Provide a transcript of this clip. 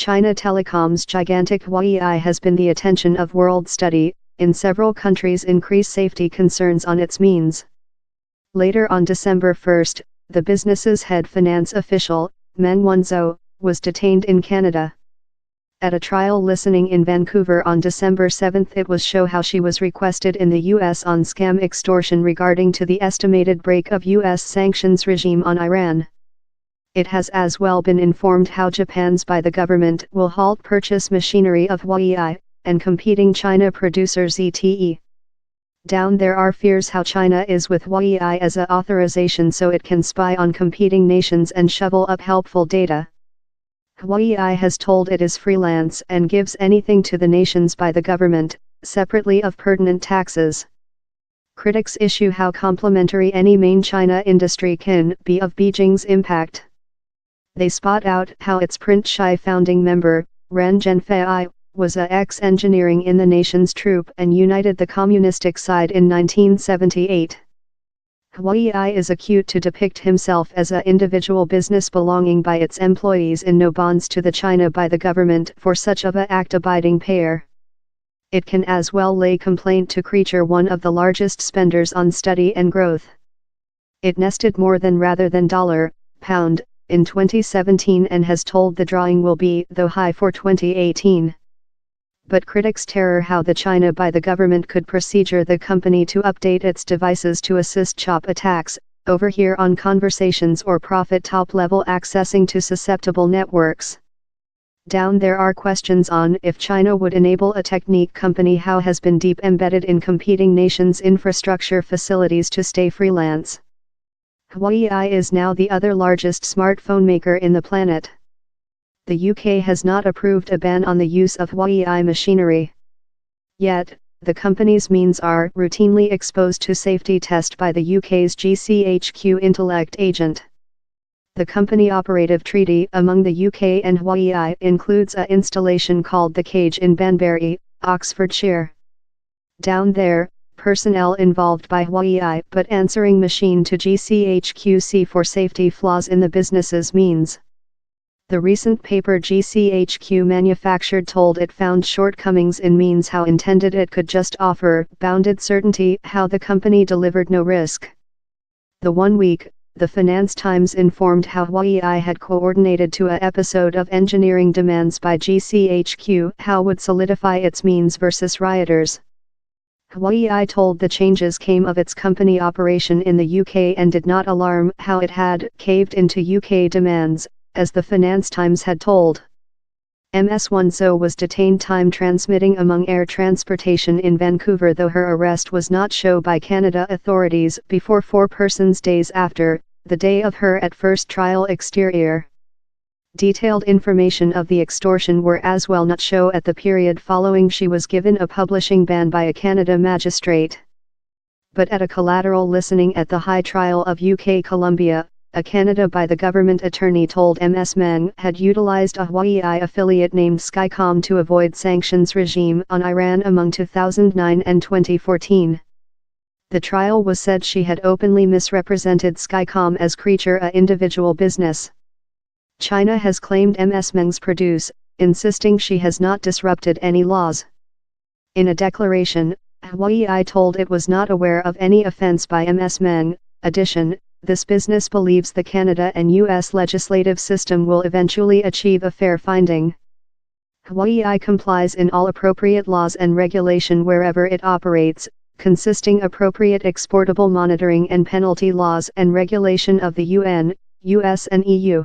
China Telecom's gigantic Huawei has been the attention of world study. In several countries increase safety concerns on its means. Later on December 1, the business's head finance official, Meng Wanzhou, was detained in Canada. At a trial listening in Vancouver on December 7, it was shown how she was requested in the U.S. on scam extortion regarding to the estimated break of U.S. sanctions regime on Iran. It has as well been informed how Japan's by the government will halt purchase machinery of Huawei and competing China producer ZTE. Down there are fears how China is with Huawei as a authorization so it can spy on competing nations and shovel up helpful data. Huawei has told it is freelance and gives anything to the nations by the government, separately of pertinent taxes. Critics issue how complementary any main China industry can be of Beijing's impact. They spot out how its print-shy founding member, Ren Zhenfei, was a ex-engineering in the nation's troop and united the communistic side in 1978. Huawei is accused to depict himself as a individual business belonging by its employees in no bonds to the China by the government for such of a act abiding payer. It can as well lay complaint to creature one of the largest spenders on study and growth. It nested more than rather than £, in 2017 and has told the drawing will be though high for 2018. But critics terror how the China by the government could procedure the company to update its devices to assist chop attacks, overhear on conversations or profit top-level accessing to susceptible networks. Down there are questions on if China would enable a technique company how has been deep embedded in competing nations' infrastructure facilities to stay freelance. Huawei is now the other largest smartphone maker in the planet. The UK has not approved a ban on the use of Huawei machinery. Yet, the company's means are routinely exposed to safety test by the UK's GCHQ Intellect agent. The company operative treaty among the UK and Huawei includes a installation called the Cage in Banbury, Oxfordshire. Down there, personnel involved by Huawei but answering machine to GCHQ for safety flaws in the business's means. The recent paper GCHQ manufactured told it found shortcomings in means how intended it could just offer bounded certainty how the company delivered no risk. The 1 week, the Finance Times informed how Huawei had coordinated to a episode of engineering demands by GCHQ how would solidify its means versus rioters. Huawei told the changes came of its company operation in the UK and did not alarm how it had caved into UK demands, as the Finance Times had told. Ms. Wanzhou was detained time transmitting among air transportation in Vancouver though her arrest was not shown by Canada authorities before 4 persons days after, the day of her at first trial exterior. Detailed information of the extortion were as well not shown at the period following she was given a publishing ban by a Canada magistrate. But at a collateral listening at the High Trial of UK Columbia, a Canada by the government attorney told Ms. Meng had utilized a Huawei affiliate named Skycom to avoid sanctions regime on Iran among 2009 and 2014. The trial was said she had openly misrepresented Skycom as creature a individual business. China has claimed Ms. Meng's produce, insisting she has not disrupted any laws. In a declaration, Huawei told it was not aware of any offense by Ms. Meng. Addition, this business believes the Canada and US legislative system will eventually achieve a fair finding. Huawei complies in all appropriate laws and regulation wherever it operates, consisting appropriate exportable monitoring and penalty laws and regulation of the UN, US and EU.